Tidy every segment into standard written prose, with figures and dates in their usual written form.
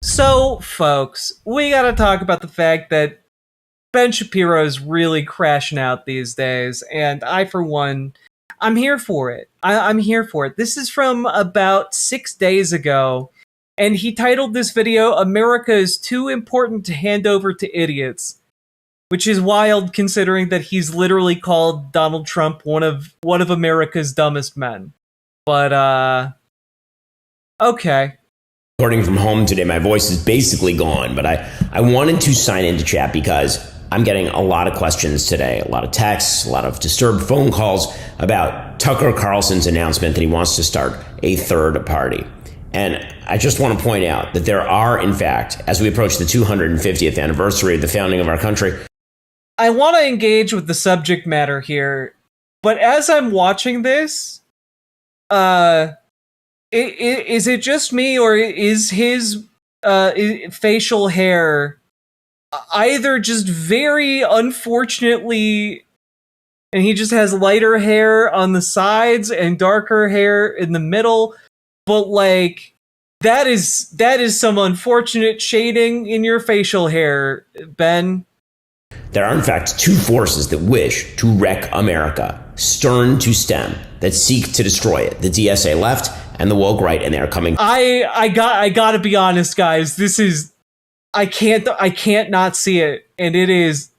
So, folks, we gotta talk about the fact that Ben Shapiro is really crashing out these days, and I, for one, I'm here for it. I'm here for it. This is from about 6 days ago, and he titled this video, America is Too Important to Hand Over to Idiots, which is wild considering that he's literally called Donald Trump one of America's dumbest men. But, okay. Recording from home today, my voice is basically gone, but I wanted to sign into chat because I'm getting a lot of questions today, a lot of texts, a lot of disturbed phone calls about Tucker Carlson's announcement that he wants to start a third party. And I just want to point out that there are, in fact, as we approach the 250th anniversary of the founding of our country. I want to engage with the subject matter here, but as I'm watching this, is it just me, or is his facial hair either just very unfortunately, and he just has lighter hair on the sides and darker hair in the middle, but like that is some unfortunate shading in your facial hair, Ben. There are, in fact, two forces that wish to wreck America, stern to stem, that seek to destroy it: the DSA left and the woke right, and they are coming. I gotta be honest, guys. This is I can't not see it, and it is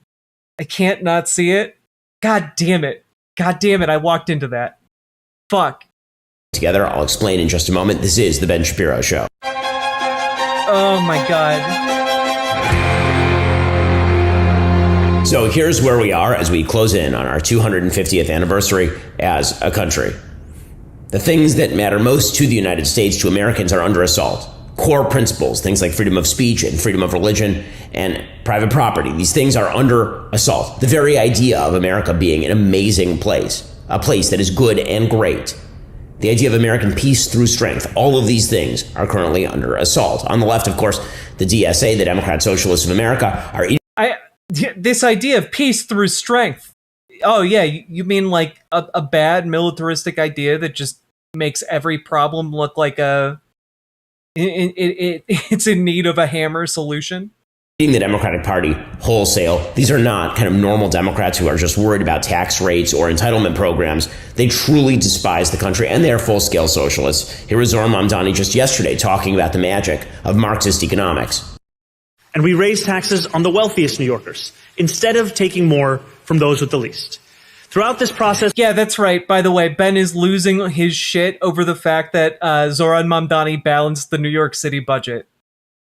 I can't not see it. God damn it! I walked into that. Fuck. Together, I'll explain in just a moment. This is the Ben Shapiro Show. Oh my god. So here's where we are as we close in on our 250th anniversary as a country. The things that matter most to the United States, to Americans, are under assault. Core principles, things like freedom of speech and freedom of religion and private property, these things are under assault. The very idea of America being an amazing place, a place that is good and great. The idea of American peace through strength, all of these things are currently under assault. On the left, of course, the DSA, the Democrat Socialists of America, are this idea of peace through strength. Oh yeah, you mean like a bad militaristic idea that just makes every problem look like it's in need of a hammer solution? the Democratic Party wholesale. These are not kind of normal Democrats who are just worried about tax rates or entitlement programs. They truly despise the country, and they are full-scale socialists. Here was Zohran Mamdani just yesterday talking about the magic of Marxist economics. And we raise taxes on the wealthiest New Yorkers instead of taking more from those with the least. Throughout this process... Yeah, that's right. By the way, Ben is losing his shit over the fact that Zohran Mamdani balanced the New York City budget.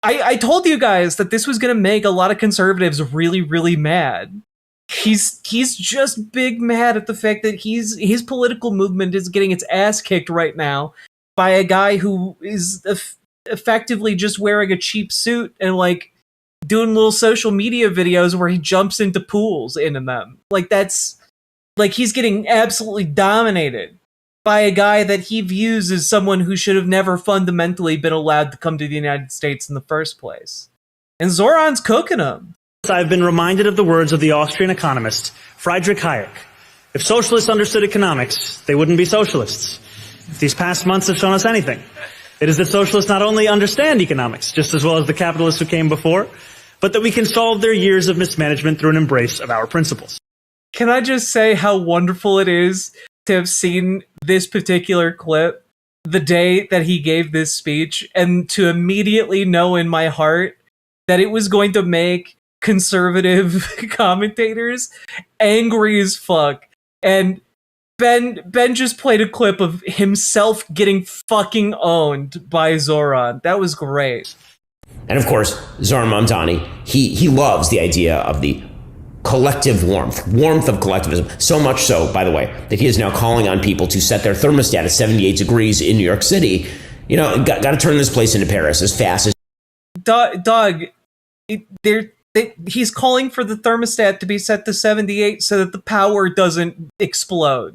I told you guys that this was going to make a lot of conservatives really, really mad. He's just big mad at the fact that his political movement is getting its ass kicked right now by a guy who is effectively just wearing a cheap suit and like doing little social media videos where he jumps into pools in them. Like that's like he's getting absolutely dominated by a guy that he views as someone who should have never fundamentally been allowed to come to the United States in the first place. And Zoran's cooking him. I've been reminded of the words of the Austrian economist Friedrich Hayek. If socialists understood economics, they wouldn't be socialists. If these past months have shown us anything, it is that socialists not only understand economics just as well as the capitalists who came before, but that we can solve their years of mismanagement through an embrace of our principles. Can I just say how wonderful it is to have seen this particular clip the day that he gave this speech and to immediately know in my heart that it was going to make conservative commentators angry as fuck. And Ben just played a clip of himself getting fucking owned by Zoran. That was great. And of course, Zohran Mamdani, he loves the idea of the collective warmth of collectivism. So much so, by the way, that he is now calling on people to set their thermostat at 78 degrees in New York City. You know, got to turn this place into Paris as fast as... Doug, he's calling for the thermostat to be set to 78 so that the power doesn't explode.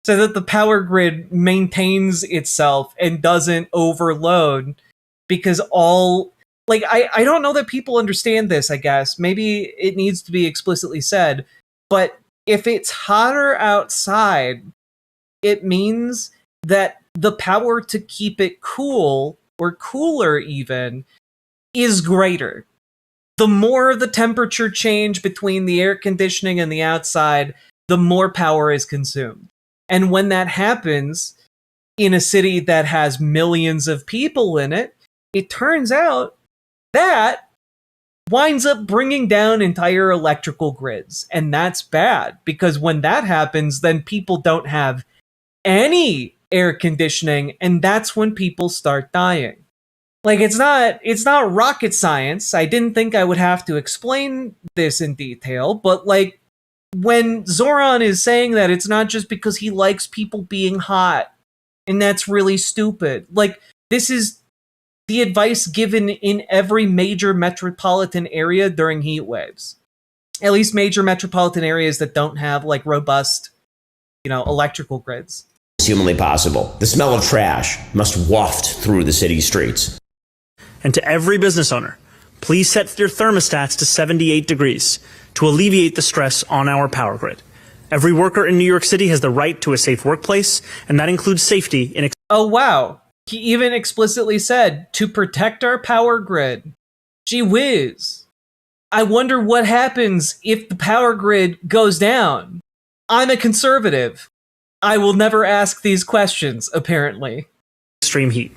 So that the power grid maintains itself and doesn't overload. Because I don't know that people understand this, I guess. Maybe it needs to be explicitly said. But if it's hotter outside, it means that the power to keep it cool, or cooler even, is greater. The more the temperature change between the air conditioning and the outside, the more power is consumed. And when that happens in a city that has millions of people in it, it turns out that winds up bringing down entire electrical grids. And that's bad, because when that happens, then people don't have any air conditioning, and that's when people start dying. Like, it's not rocket science. I didn't think I would have to explain this in detail, but like, when Zoran is saying that, it's not just because he likes people being hot, and that's really stupid. Like, this is the advice given in every major metropolitan area during heat waves. At least major metropolitan areas that don't have like robust, electrical grids. Humanly possible. The smell of trash must waft through the city streets. And to every business owner, please set your thermostats to 78 degrees to alleviate the stress on our power grid. Every worker in New York City has the right to a safe workplace, and that includes safety in... Oh, wow. He even explicitly said, to protect our power grid. Gee whiz. I wonder what happens if the power grid goes down. I'm a conservative. I will never ask these questions, apparently. Extreme heat.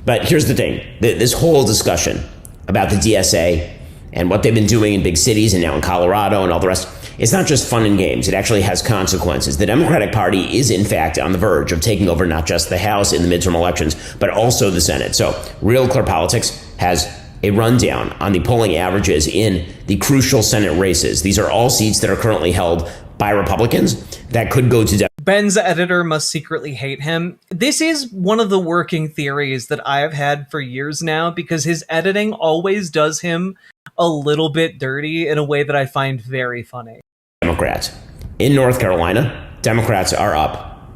But here's the thing. This whole discussion about the DSA and what they've been doing in big cities and now in Colorado and all the rest, it's not just fun and games. It actually has consequences. The Democratic Party is, in fact, on the verge of taking over not just the House in the midterm elections, but also the Senate. So Real Clear Politics has a rundown on the polling averages in the crucial Senate races. These are all seats that are currently held by Republicans that could go to Democrats. Ben's editor must secretly hate him. This is one of the working theories that I have had for years now, because his editing always does him a little bit dirty in a way that I find very funny. Democrats. In North Carolina, Democrats are up.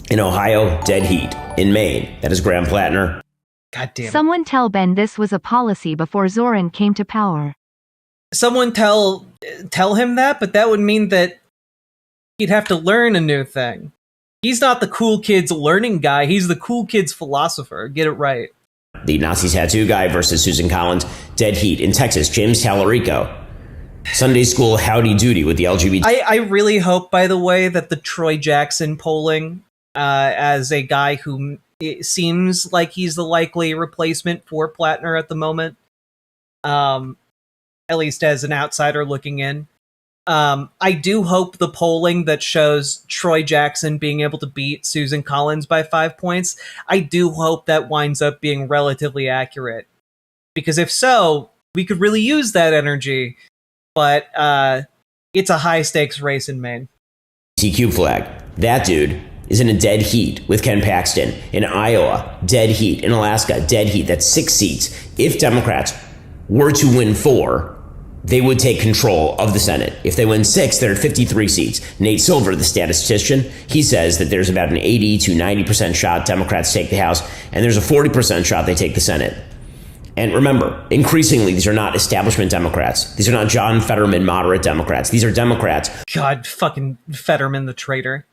In Ohio, dead heat. In Maine, that is Graham Plattner. God damn it. Someone tell Ben this was a policy before Zoran came to power. Someone tell him that, but that would mean that he'd have to learn a new thing. He's not the cool kids learning guy, he's the cool kids philosopher. Get it right. The Nazi tattoo guy versus Susan Collins, dead heat. In Texas, James Tallarico. Sunday school howdy doody with the LGBT. I really hope, by the way, that the Troy Jackson polling as a guy who it seems like he's the likely replacement for Plattner at the moment, at least as an outsider looking in. I do hope the polling that shows Troy Jackson being able to beat Susan Collins by 5 points, I do hope that winds up being relatively accurate. Because if so, we could really use that energy, but it's a high-stakes race in Maine. TQ flag. That dude is in a dead heat with Ken Paxton. In Iowa, dead heat. In Alaska, dead heat. That's 6 seats. If Democrats were to win 4, they would take control of the Senate. If they win 6, they're at 53 seats. Nate Silver, the statistician, he says that there's about an 80 to 90% shot Democrats take the House, and there's a 40% shot they take the Senate. And remember, increasingly, these are not establishment Democrats. These are not John Fetterman moderate Democrats. These are Democrats. God, fucking Fetterman, the traitor.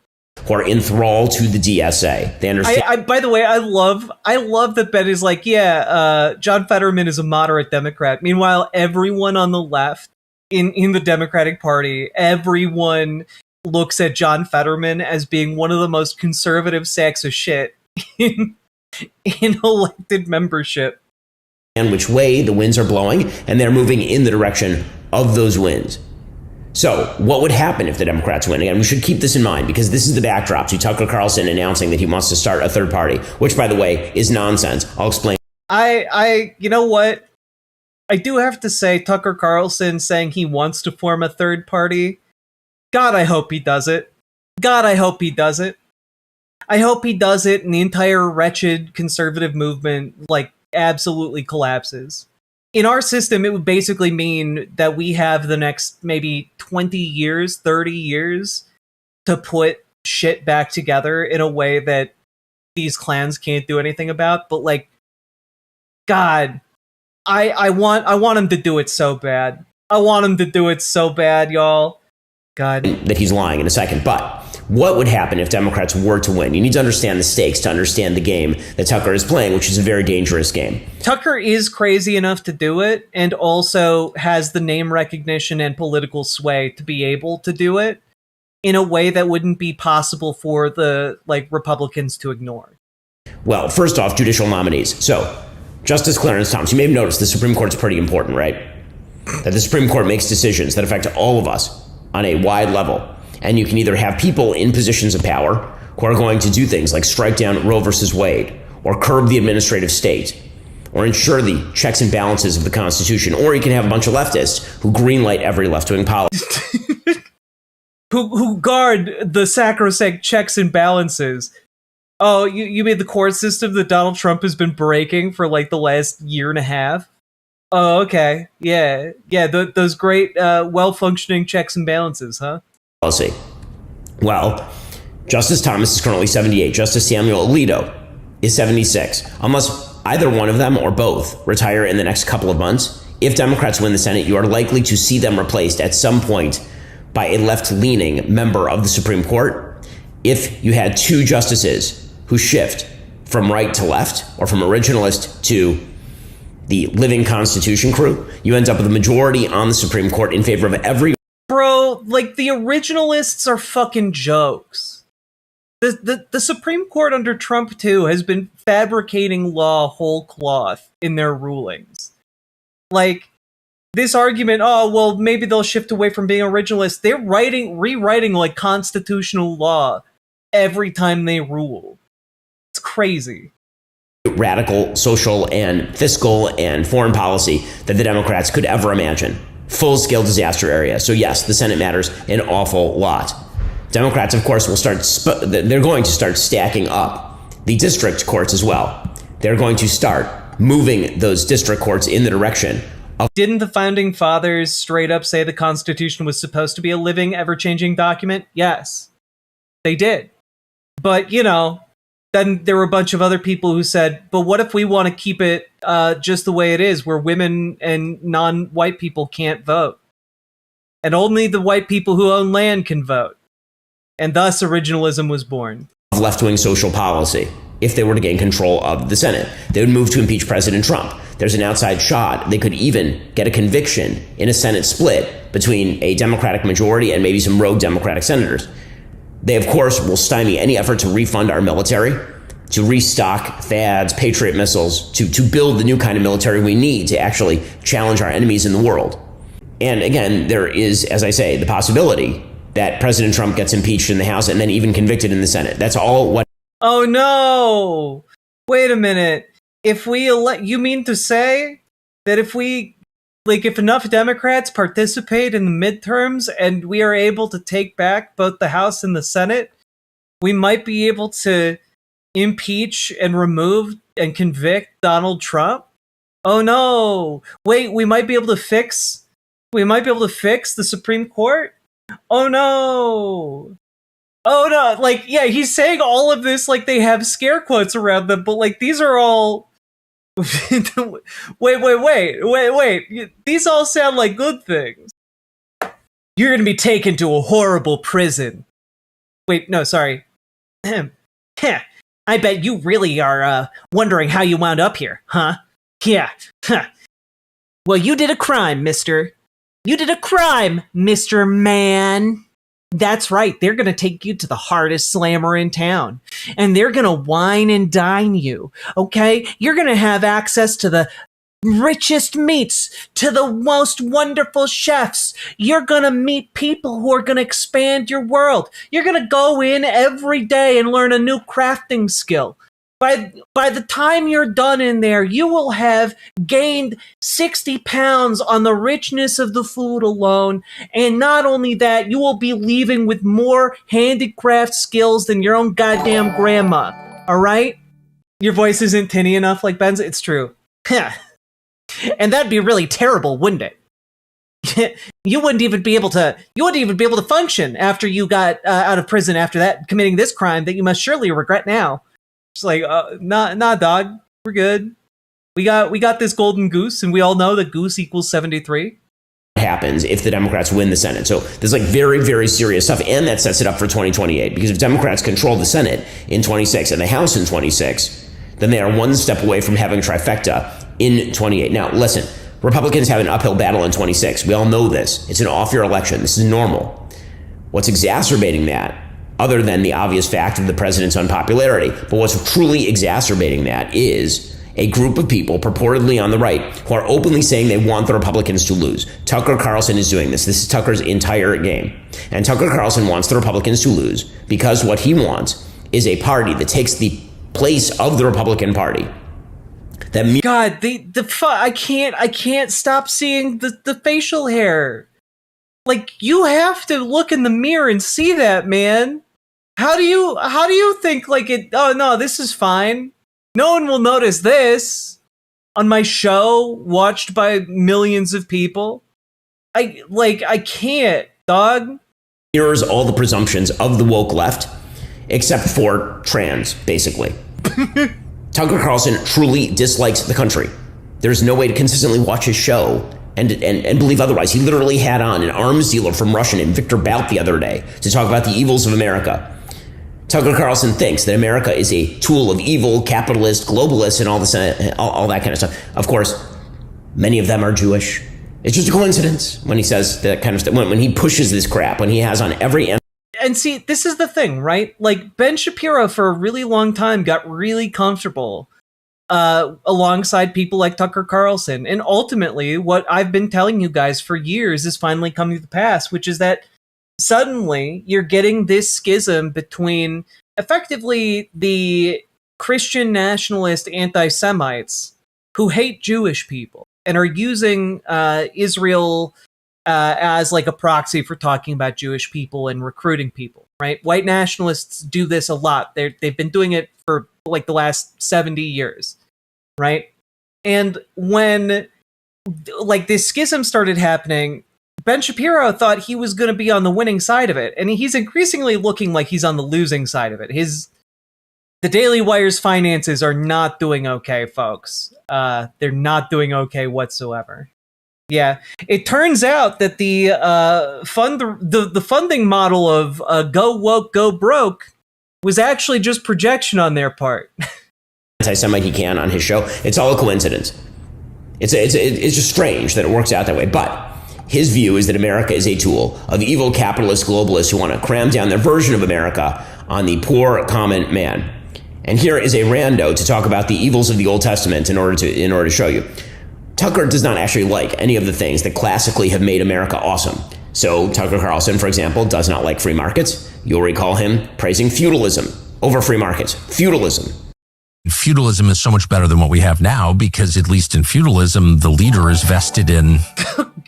Who are enthralled to the DSA. They understand. By the way, I love that Ben is like, John Fetterman is a moderate Democrat. Meanwhile, everyone on the left in the Democratic Party, everyone looks at John Fetterman as being one of the most conservative sacks of shit in elected membership. And which way the winds are blowing, and they're moving in the direction of those winds. So, what would happen if the Democrats win? Again, we should keep this in mind, because this is the backdrop to Tucker Carlson announcing that he wants to start a third party, which, by the way, is nonsense. I'll explain. You know what? I do have to say, Tucker Carlson saying he wants to form a third party. God, I hope he does it. God, I hope he does it. I hope he does it, and the entire wretched conservative movement, absolutely collapses. In our system, it would basically mean that we have the next maybe 20 years, 30 years to put shit back together in a way that these clans can't do anything about. But God, I want him to do it so bad. I want him to do it so bad, y'all. God. That he's lying in a second. But what would happen if Democrats were to win. You need to understand the stakes to understand the game that Tucker is playing, which is a very dangerous game. Tucker is crazy enough to do it, and also has the name recognition and political sway to be able to do it in a way that wouldn't be possible for the Republicans to ignore. Well, first off, judicial nominees. So, Justice Clarence Thomas, you may have noticed the Supreme Court's pretty important, right? That the Supreme Court makes decisions that affect all of us on a wide level. And you can either have people in positions of power who are going to do things like strike down Roe versus Wade, or curb the administrative state, or ensure the checks and balances of the Constitution, or you can have a bunch of leftists who greenlight every left-wing policy. who guard the sacrosanct checks and balances. Oh, you mean the court system that Donald Trump has been breaking for the last year and a half? Oh, okay. Yeah. Those great, well-functioning checks and balances, huh? Policy. Well, Justice Thomas is currently 78. Justice Samuel Alito is 76. Unless either one of them or both retire in the next couple of months, if Democrats win the Senate, you are likely to see them replaced at some point by a left-leaning member of the Supreme Court. If you had two justices who shift from right to left, or from originalist to the living Constitution crew, you end up with a majority on the Supreme Court in favor of every... Bro, the originalists are fucking jokes. The Supreme Court under Trump, too, has been fabricating law whole cloth in their rulings. This argument, oh, well, maybe they'll shift away from being originalists. They're rewriting constitutional law every time they rule. It's crazy. Radical social and fiscal and foreign policy that the Democrats could ever imagine. Full-scale disaster area. So yes, the Senate matters an awful lot. Democrats, of course, they're going to start stacking up the district courts as well. They're going to start moving those district courts in the direction of... Didn't the founding fathers straight up say the Constitution was supposed to be a living, ever-changing document? Yes, they did. But, then there were a bunch of other people who said, but what if we want to keep it just the way it is, where women and non-white people can't vote? And only the white people who own land can vote. And thus originalism was born. Left-wing social policy. If they were to gain control of the Senate, they would move to impeach President Trump. There's an outside shot. They could even get a conviction in a Senate split between a Democratic majority and maybe some rogue Democratic senators. They, of course, will stymie any effort to refund our military, to restock THAADs, Patriot missiles, to build the new kind of military we need to actually challenge our enemies in the world. And again, there is, as I say, the possibility that President Trump gets impeached in the House and then even convicted in the Senate. That's all what... Oh, no! Wait a minute. You mean to say that if enough Democrats participate in the midterms and we are able to take back both the House and the Senate, we might be able to impeach and remove and convict Donald Trump? Oh no! Wait, we might be able to fix the Supreme Court? Oh no! Oh no! He's saying all of this like they have scare quotes around them, but these are all... Wait. These all sound like good things. You're gonna be taken to a horrible prison. Wait, no, sorry. I bet you really are wondering how you wound up here, huh? Yeah. Well, you did a crime, mister. You did a crime, Mr. Man. That's right, they're gonna take you to the hardest slammer in town. And they're gonna wine and dine you, okay? You're gonna have access to the richest meats, to the most wonderful chefs. You're gonna meet people who are gonna expand your world. You're gonna go in every day and learn a new crafting skill. By the time you're done in there, you will have gained 60 pounds on the richness of the food alone. And not only that, you will be leaving with more handicraft skills than your own goddamn grandma. All right? Your voice isn't tinny enough like Ben's. It's true. And that'd be really terrible, wouldn't it? You wouldn't even be able to function after you got out of prison after that, committing this crime that you must surely regret now. It's like, nah, dog. We're good. We got this golden goose, and we all know that goose equals 73. happens if the Democrats win the Senate. So there's like very, very serious stuff. And that sets it up for 2028. Because if Democrats control the Senate in 26 and the House in 26, then they are one step away from having trifecta in 28. Now, listen, Republicans have an uphill battle in 26. We all know this. It's an off-year election. This is normal. What's exacerbating that, other than the obvious fact of the president's unpopularity, but what's truly exacerbating that is a group of people purportedly on the right who are openly saying they want the Republicans to lose. Tucker Carlson is doing this. This is Tucker's entire game. And Tucker Carlson wants the Republicans to lose because what he wants is a party that takes the place of the Republican Party. God, I can't stop seeing the facial hair. Like, you have to look in the mirror and see that, man. How do you think like it? Oh no, this is fine. No one will notice this on my show, watched by millions of people. I can't, dog. Mirrors all the presumptions of the woke left, except for trans, basically. Tucker Carlson truly dislikes the country. There's no way to consistently watch his show and believe otherwise. He literally had on an arms dealer from Russia named Victor Bout the other day to talk about the evils of America. Tucker Carlson thinks that America is a tool of evil, capitalist, globalist, and all that kind of stuff. Of course, many of them are Jewish. It's just a coincidence when he says that kind of stuff, when he pushes this crap, when he has on every end. And see, this is the thing, right? Like, Ben Shapiro for a really long time got really comfortable alongside people like Tucker Carlson. And ultimately, what I've been telling you guys for years is finally coming to pass, which is that suddenly you're getting this schism between effectively the Christian nationalist anti-Semites who hate Jewish people and are using Israel as like a proxy for talking about Jewish people and recruiting people, right? White nationalists do this a lot. They've been doing it for like the last 70 years, right? And when like this schism started happening, Ben Shapiro thought he was going to be on the winning side of it, and he's increasingly looking like he's on the losing side of it. The Daily Wire's finances are not doing okay, folks. They're not doing okay whatsoever. Yeah, it turns out that the funding model of Go Woke, Go Broke was actually just projection on their part. Anti-Semite he can on his show. It's all a coincidence. It's just strange that it works out that way, but his view is that America is a tool of evil capitalist globalists who want to cram down their version of America on the poor common man. And here is a rando to talk about the evils of the Old Testament in order to show you. Tucker does not actually like any of the things that classically have made America awesome. So Tucker Carlson, for example, does not like free markets. You'll recall him praising feudalism over free markets. Feudalism. Feudalism is so much better than what we have now because at least in feudalism, the leader is vested in...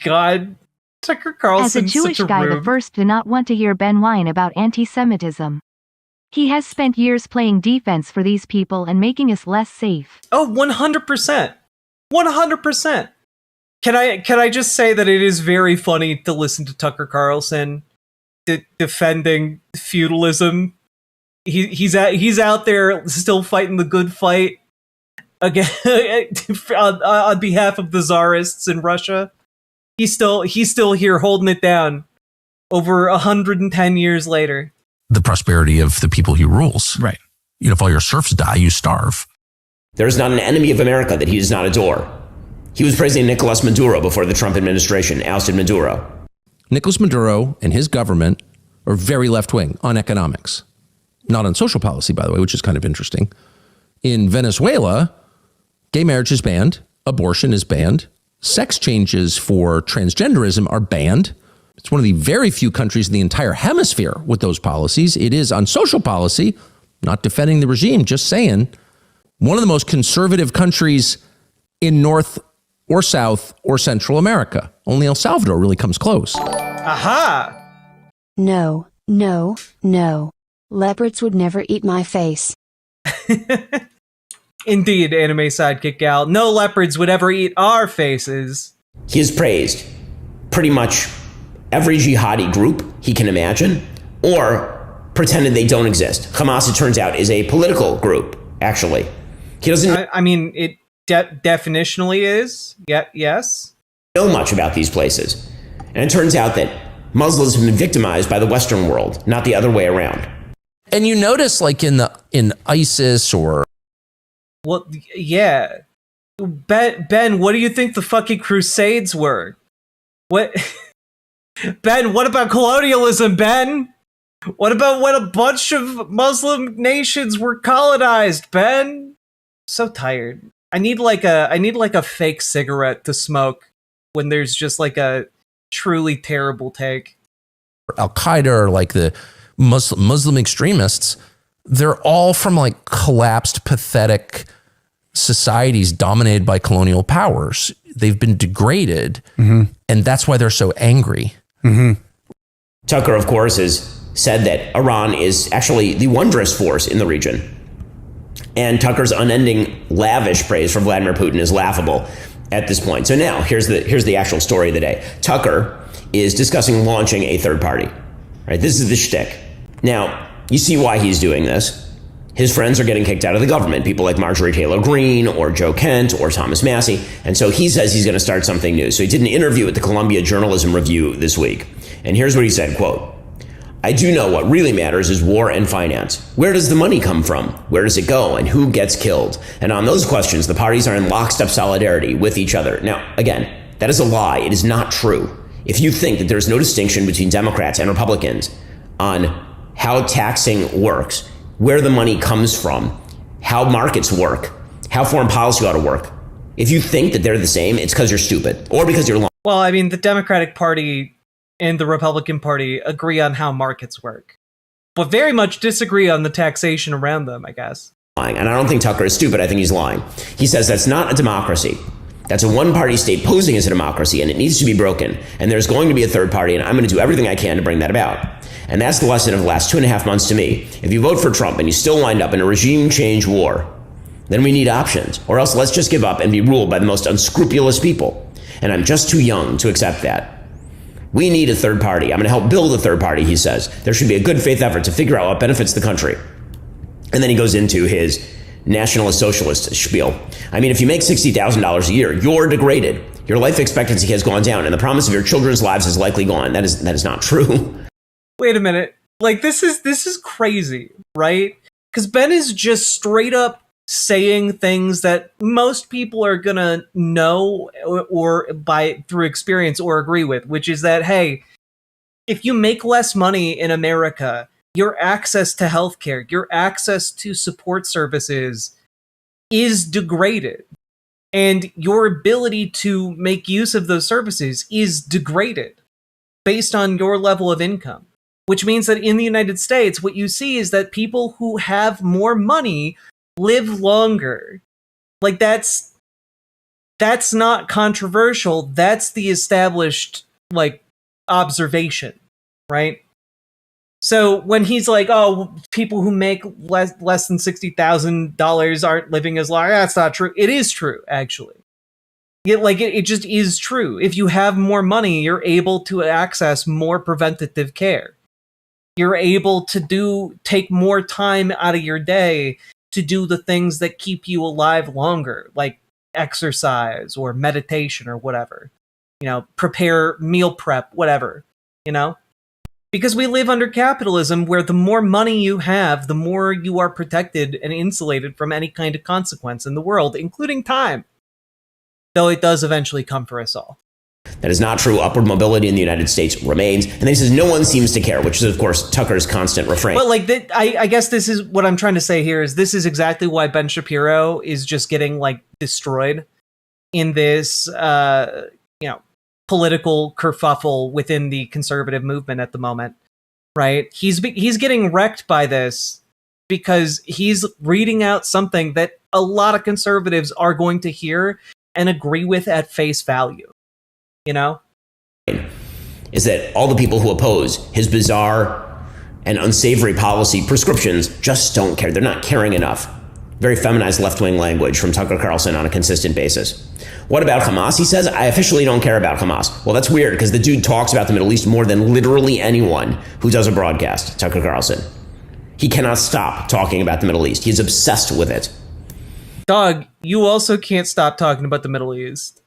God, Tucker Carlson. As a Jewish guy, the first to not want to hear Ben whine about anti-Semitism. He has spent years playing defense for these people and making us less safe. Oh, 100%. 100%. Can I just say that it is very funny to listen to Tucker Carlson defending feudalism. He's out there still fighting the good fight again on behalf of the czarists in Russia. He's still here holding it down over 110 years later. The prosperity of the people he rules. Right. You know, if all your serfs die, you starve. There is not an enemy of America that he does not adore. He was praising Nicolas Maduro before the Trump administration ousted Maduro. Nicolas Maduro and his government are very left-wing on economics. Not on social policy, by the way, which is kind of interesting. In Venezuela, gay marriage is banned, abortion is banned, sex changes for transgenderism are banned. It's one of the very few countries in the entire hemisphere with those policies. It is on social policy, not defending the regime, just saying, one of the most conservative countries in North or South or Central America. Only El Salvador really comes close. Aha! No, no, no. Leopards would never eat my face. Indeed, anime sidekick gal. No leopards would ever eat our faces. He has praised pretty much every jihadi group he can imagine, or pretended they don't exist. Hamas, it turns out, is a political group, actually. He doesn't I mean, it definitionally is. Yeah, yes. know much about these places. And it turns out that Muslims have been victimized by the Western world, not the other way around. And you notice, like in ISIS or yeah, Ben, what do you think the fucking Crusades were? What, Ben? What about colonialism, Ben? What about when a bunch of Muslim nations were colonized, Ben? So tired. I need like a fake cigarette to smoke when there's just like a truly terrible take. Al Qaeda or like the Muslim extremists, they're all from like collapsed, pathetic societies dominated by colonial powers. They've been degraded, and that's why they're so angry. Tucker, of course, has said that Iran is actually the wondrous force in the region. And Tucker's unending lavish praise for Vladimir Putin is laughable at this point. So now, here's the actual story of the day. Tucker is discussing launching a third party. Right? This is the shtick. Now, you see why he's doing this. His friends are getting kicked out of the government, people like Marjorie Taylor Greene or Joe Kent or Thomas Massey. And so he says he's going to start something new. So he did an interview at the Columbia Journalism Review this week. And here's what he said, quote, "I do know what really matters is war and finance. Where does the money come from? Where does it go? And who gets killed? And on those questions, the parties are in lockstep solidarity with each other." Now, again, that is a lie. It is not true. If you think that there's no distinction between Democrats and Republicans on how taxing works, where the money comes from, how markets work, how foreign policy ought to work, if you think that they're the same, it's because you're stupid or because you're lying. Well, I mean, the Democratic Party and the Republican Party agree on how markets work, but very much disagree on the taxation around them, I guess. And I don't think Tucker is stupid. I think he's lying. He says that's not a democracy. That's a one-party state posing as a democracy, and it needs to be broken. And there's going to be a third party, and I'm going to do everything I can to bring that about. And that's the lesson of the last 2.5 months to me. If you vote for Trump and you still wind up in a regime change war, then we need options. Or else let's just give up and be ruled by the most unscrupulous people. And I'm just too young to accept that. We need a third party. I'm going to help build a third party, he says. There should be a good faith effort to figure out what benefits the country. And then he goes into his nationalist socialist spiel. I mean, if you make $60,000 a year, you're degraded. Your life expectancy has gone down, and the promise of your children's lives is likely gone. That is not true. Wait a minute. Like, this is crazy, right? Because Ben is just straight up saying things that most people are gonna know or by through experience or agree with, which is that, hey, if you make less money in America, your access to healthcare, your access to support services is degraded. And your ability to make use of those services is degraded based on your level of income. Which means that in the United States, what you see is that people who have more money live longer. Like, that's not controversial. That's the established, like, observation, right? So when he's like, oh, people who make less than $60,000 aren't living as long, that's not true. It is true, actually. It just is true. If you have more money, you're able to access more preventative care. You're able to take more time out of your day to do the things that keep you alive longer, like exercise or meditation or whatever. Prepare meal prep, whatever, Because we live under capitalism where the more money you have, the more you are protected and insulated from any kind of consequence in the world, including time. Though it does eventually come for us all. That is not true. Upward mobility in the United States remains. And then he says no one seems to care, which is, of course, Tucker's constant refrain. But I guess this is what I'm trying to say here is this is exactly why Ben Shapiro is just getting destroyed in this, political kerfuffle within the conservative movement at the moment, right? He's getting wrecked by this because he's reading out something that a lot of conservatives are going to hear and agree with at face value. Is that all the people who oppose his bizarre and unsavory policy prescriptions just don't care. They're not caring enough. Very feminized left-wing language from Tucker Carlson on a consistent basis. What about Hamas? He says, I officially don't care about Hamas. Well, that's weird because the dude talks about the Middle East more than literally anyone who does a broadcast, Tucker Carlson. He cannot stop talking about the Middle East. He's obsessed with it. Dog, you also can't stop talking about the Middle East.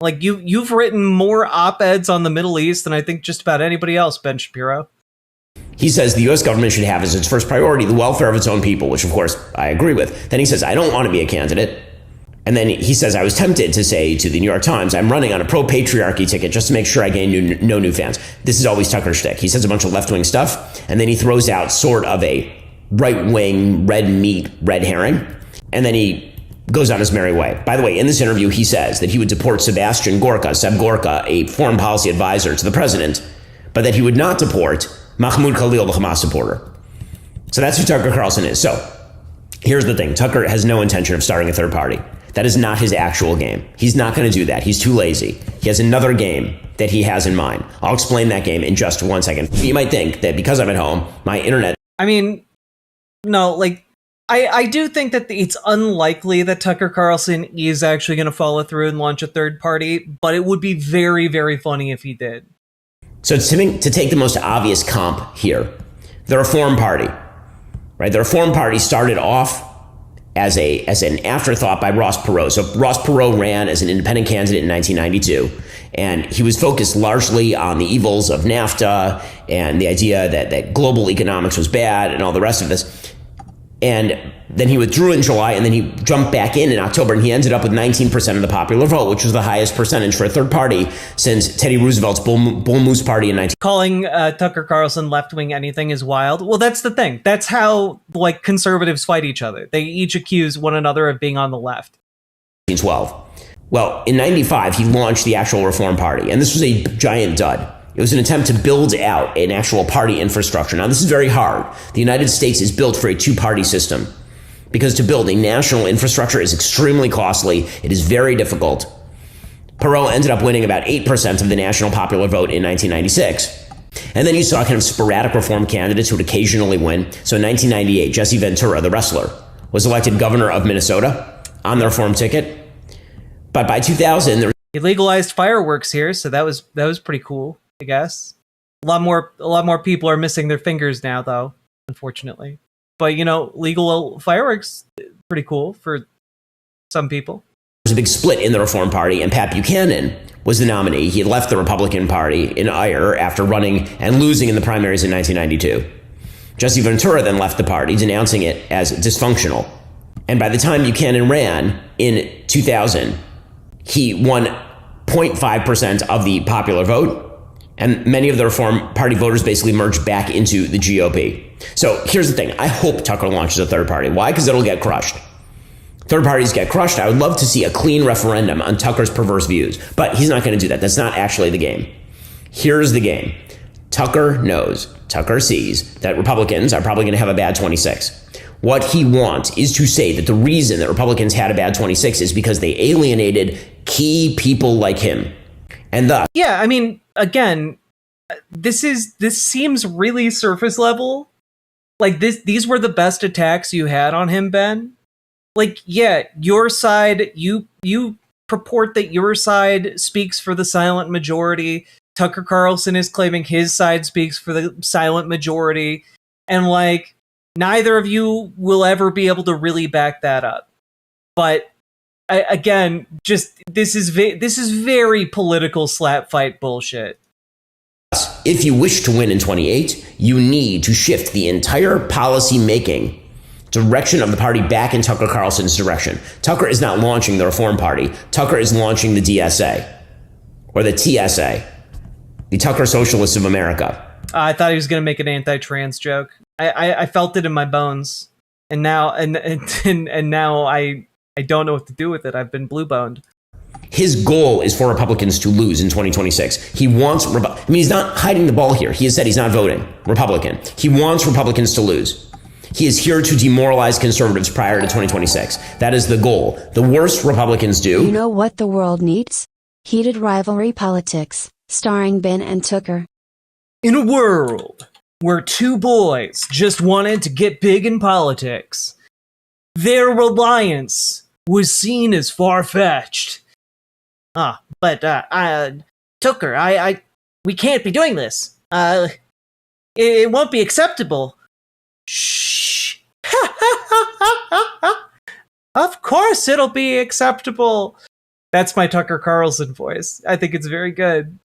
Like, you've written more op-eds on the Middle East than I think just about anybody else, Ben Shapiro. He says the U.S. government should have as its first priority the welfare of its own people, which, of course, I agree with. Then he says, I don't want to be a candidate. And then he says, I was tempted to say to the New York Times, I'm running on a pro-patriarchy ticket just to make sure I gain no new fans. This is always Tucker's shtick. He says a bunch of left-wing stuff, and then he throws out sort of a right-wing, red meat, red herring, and then he goes on his merry way. By the way, in this interview, he says that he would deport Seb Gorka, a foreign policy advisor to the president, but that he would not deport Mahmoud Khalil, the Hamas supporter. So that's who Tucker Carlson is. So here's the thing. Tucker has no intention of starting a third party. That is not his actual game. He's not going to do that. He's too lazy. He has another game that he has in mind. I'll explain that game in just 1 second. You might think that because I'm at home, my internet... I mean, no, like, I do think that it's unlikely that Tucker Carlson is actually going to follow through and launch a third party, but it would be very, very funny if he did. So to take the most obvious comp here, the Reform Party, right? The Reform Party started off as an afterthought by Ross Perot. So Ross Perot ran as an independent candidate in 1992, and he was focused largely on the evils of NAFTA and the idea that global economics was bad and all the rest of this. And then he withdrew in July, and then he jumped back in October, and he ended up with 19% of the popular vote, which was the highest percentage for a third party since Teddy Roosevelt's Bull Moose Party in 19... Calling Tucker Carlson left-wing anything is wild. Well, that's the thing. That's how, like, conservatives fight each other. They each accuse one another of being on the left. 1912. Well, in 95, he launched the actual Reform Party, and this was a giant dud. It was an attempt to build out an actual party infrastructure. Now, this is very hard. The United States is built for a two-party system because to build a national infrastructure is extremely costly. It is very difficult. Perot ended up winning about 8% of the national popular vote in 1996. And then you saw kind of sporadic reform candidates who would occasionally win. So in 1998, Jesse Ventura, the wrestler, was elected governor of Minnesota on the reform ticket. But by 2000, there was... He legalized fireworks here, so that was pretty cool, I guess. A lot more people are missing their fingers now, though, unfortunately. But, you know, legal fireworks, pretty cool for some people. There was a big split in the Reform Party, and Pat Buchanan was the nominee. He had left the Republican Party in ire after running and losing in the primaries in 1992. Jesse Ventura then left the party, denouncing it as dysfunctional. And by the time Buchanan ran in 2000, he won 0.5% of the popular vote. And many of the Reform Party voters basically merged back into the GOP. So here's the thing. I hope Tucker launches a third party. Why? Because it'll get crushed. Third parties get crushed. I would love to see a clean referendum on Tucker's perverse views. But he's not going to do that. That's not actually the game. Here's the game. Tucker knows, Tucker sees that Republicans are probably going to have a bad 26. What he wants is to say that the reason that Republicans had a bad 26 is because they alienated key people like him. And thus... Yeah, I mean... Again, this seems really surface level. Like these were the best attacks you had on him, Ben. Like, yeah, your side, you purport that your side speaks for the silent majority. Tucker Carlson is claiming his side speaks for the silent majority. And like, neither of you will ever be able to really back that up. But again, just this is very political slap fight bullshit. If you wish to win in 28, you need to shift the entire policy making direction of the party back in Tucker Carlson's direction. Tucker is not launching the Reform Party. Tucker is launching the DSA or the TSA, the Tucker Socialists of America. I thought he was going to make an anti-trans joke. I felt it in my bones, and now now I don't know what to do with it. I've been blue-boned. His goal is for Republicans to lose in 2026. He wants... he's not hiding the ball here. He has said he's not voting Republican. He wants Republicans to lose. He is here to demoralize conservatives prior to 2026. That is the goal. The worst Republicans do... You know what the world needs? Heated rivalry politics, starring Ben and Tucker. In a world where two boys just wanted to get big in politics, their alliance was seen as far-fetched. But Tucker, we can't be doing this. It won't be acceptable. Shh. Of course it'll be acceptable. That's my Tucker Carlson voice. I think it's very good.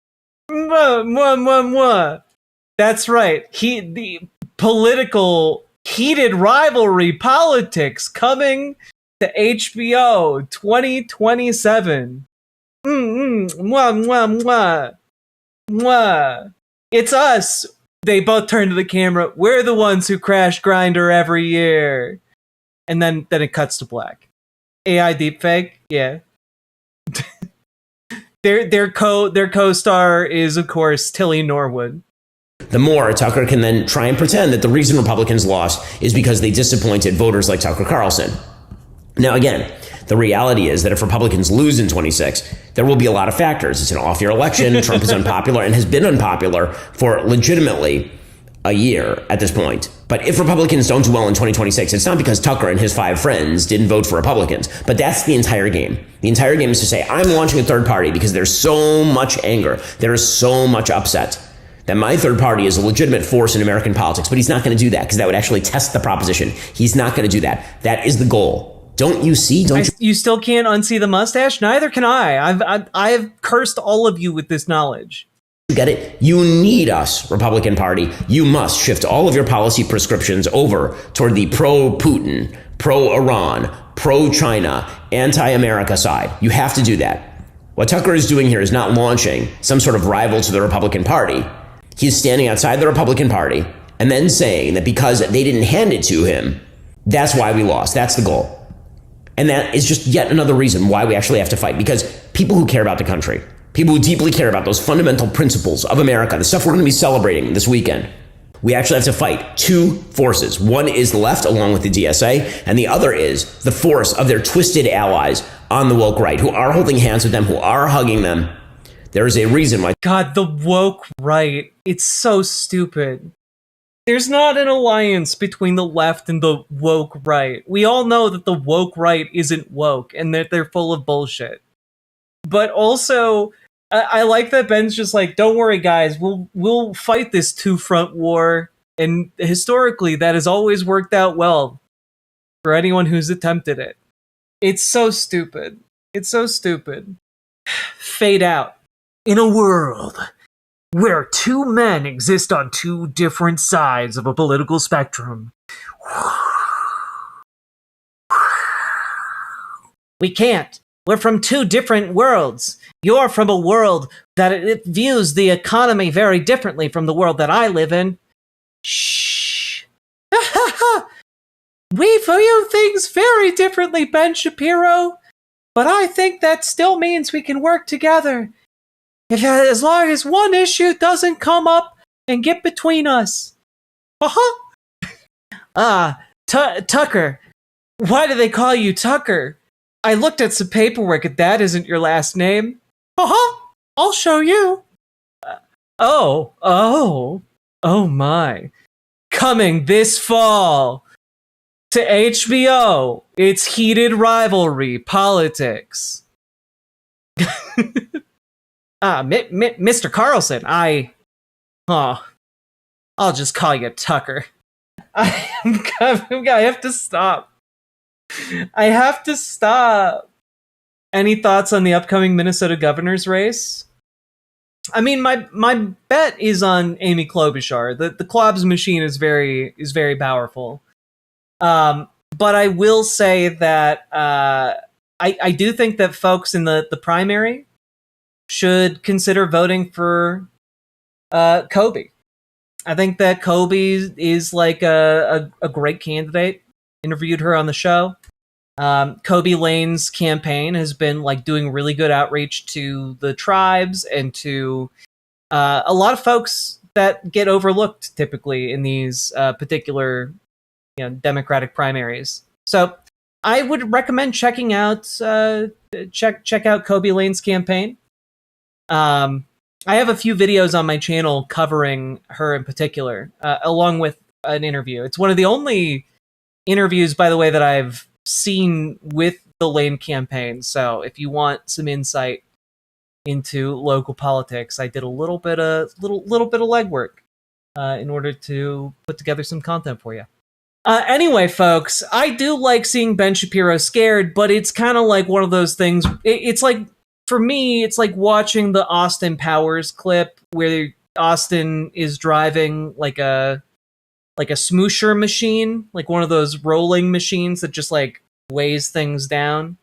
Mwah, mwah, mwah, mwah. That's right. The political heated rivalry politics coming to HBO 2027. Mwah, mwah, mwah. Mwah. It's us. They both turn to the camera. We're the ones who crash Grindr every year. And then it cuts to black. AI deepfake? Yeah. Their co-star is, of course, Tilly Norwood. The more Tucker can then try and pretend that the reason Republicans lost is because they disappointed voters like Tucker Carlson. Now, again, the reality is that if Republicans lose in 26, there will be a lot of factors. It's an off-year election. Trump is unpopular and has been unpopular for legitimately a year at this point. But if Republicans don't do well in 2026, it's not because Tucker and his 5 friends didn't vote for Republicans, but that's the entire game. The entire game is to say, I'm launching a third party because there's so much anger. There is so much upset that my third party is a legitimate force in American politics, but he's not going to do that because that would actually test the proposition. He's not going to do that. That is the goal. Don't you see? You still can't unsee the mustache? Neither can I. I've cursed all of you with this knowledge. Get it? You need us, Republican Party. You must shift all of your policy prescriptions over toward the pro-Putin, pro-Iran, pro-China, anti-America side. You have to do that. What Tucker is doing here is not launching some sort of rival to the Republican Party. He's standing outside the Republican Party and then saying that because they didn't hand it to him, that's why we lost. That's the goal. And that is just yet another reason why we actually have to fight. Because people who care about the country, people who deeply care about those fundamental principles of America, the stuff we're going to be celebrating this weekend, we actually have to fight 2 forces. One is the left, along with the DSA, and the other is the force of their twisted allies on the woke right, who are holding hands with them, who are hugging them. There is a reason why. God, the woke right. It's so stupid. There's not an alliance between the left and the woke right. We all know that the woke right isn't woke and that they're full of bullshit. But also, I like that Ben's just like, don't worry, guys, we'll fight this 2-front war. And historically, that has always worked out well for anyone who's attempted it. It's so stupid. It's so stupid. Fade out. In a world where 2 men exist on 2 different sides of a political spectrum, we can't. We're from 2 different worlds. You're from a world that it views the economy very differently from the world that I live in. Shh. We view things very differently, Ben Shapiro. But I think that still means we can work together. As long as one issue doesn't come up and get between us. Tucker. Why do they call you Tucker? I looked at some paperwork and that isn't your last name. I'll show you. Oh my. Coming this fall to HBO, it's Heated Rivalry Politics. Mr. Carlson, I'll just call you Tucker. I have to stop. I have to stop. Any thoughts on the upcoming Minnesota governor's race? I mean, my bet is on Amy Klobuchar. The Klobs machine is very powerful. But I will say that I do think that folks in the primary should consider voting for Kobe. I think that Kobe is like a great candidate. Interviewed her on the show. Kobe Lane's campaign has been like doing really good outreach to the tribes and to a lot of folks that get overlooked typically in these particular Democratic primaries. So I would recommend checking out check out Kobe Lane's campaign. I have a few videos on my channel covering her in particular, along with an interview. It's one of the only interviews, by the way, that I've seen with the Lane campaign. So if you want some insight into local politics, I did a little bit of legwork in order to put together some content for you. Anyway, folks, I do like seeing Ben Shapiro scared, but it's kind of like one of those things. It's like, for me, it's like watching the Austin Powers clip where Austin is driving like a smoosher machine, like one of those rolling machines that just like weighs things down.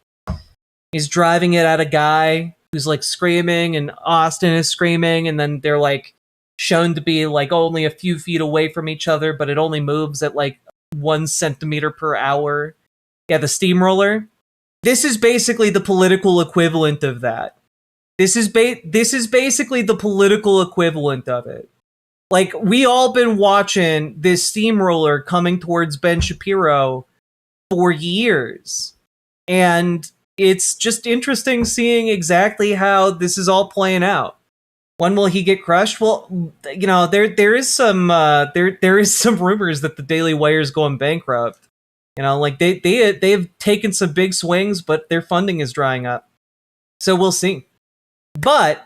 He's driving it at a guy who's like screaming, and Austin is screaming, and then they're like shown to be like only a few feet away from each other, but it only moves at like 1 centimeter per hour. Yeah, the steamroller. This is basically the political equivalent of that. This is basically the political equivalent of it. Like, we all been watching this steamroller coming towards Ben Shapiro for years. And it's just interesting seeing exactly how this is all playing out. When will he get crushed? Well, you know, there is some rumors that the Daily Wire is going bankrupt. You know, like they've taken some big swings, but their funding is drying up. So we'll see. But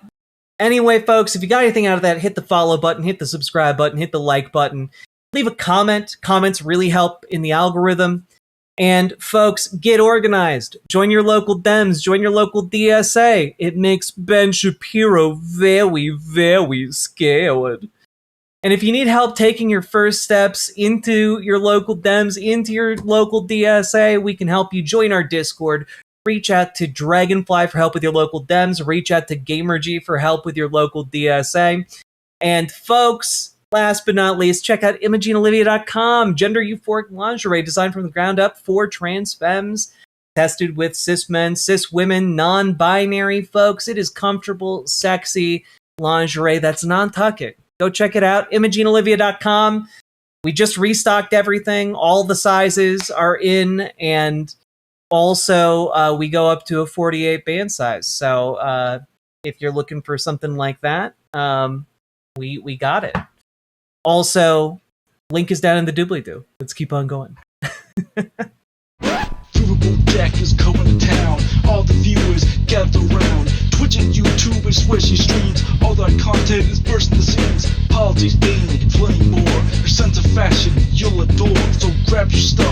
anyway, folks, if you got anything out of that, hit the follow button, hit the subscribe button, hit the like button, leave a comment. Comments really help in the algorithm. And folks, get organized. Join your local Dems. Join your local DSA. It makes Ben Shapiro very, very scared. And if you need help taking your first steps into your local Dems, into your local DSA, we can help you. Join our Discord. Reach out to Dragonfly for help with your local Dems. Reach out to GamerG for help with your local DSA. And folks, last but not least, check out ImogeneOlivia.com. Gender euphoric lingerie designed from the ground up for trans femmes. Tested with cis men, cis women, non-binary folks. It is comfortable, sexy lingerie that's non-tucking. Go check it out, ImogeneOlivia.com. We just restocked everything. All the sizes are in, and also we go up to a 48 band size. So if you're looking for something like that, we got it. Also, link is down in the doobly-doo. Let's keep on going. Riverboat deck is coming to town. All the viewers gather round. Twitch and YouTube and swishy streams. All that content is bursting the scenes. Politics, gaming, and plenty more. Your sense of fashion you'll adore. So grab your stuff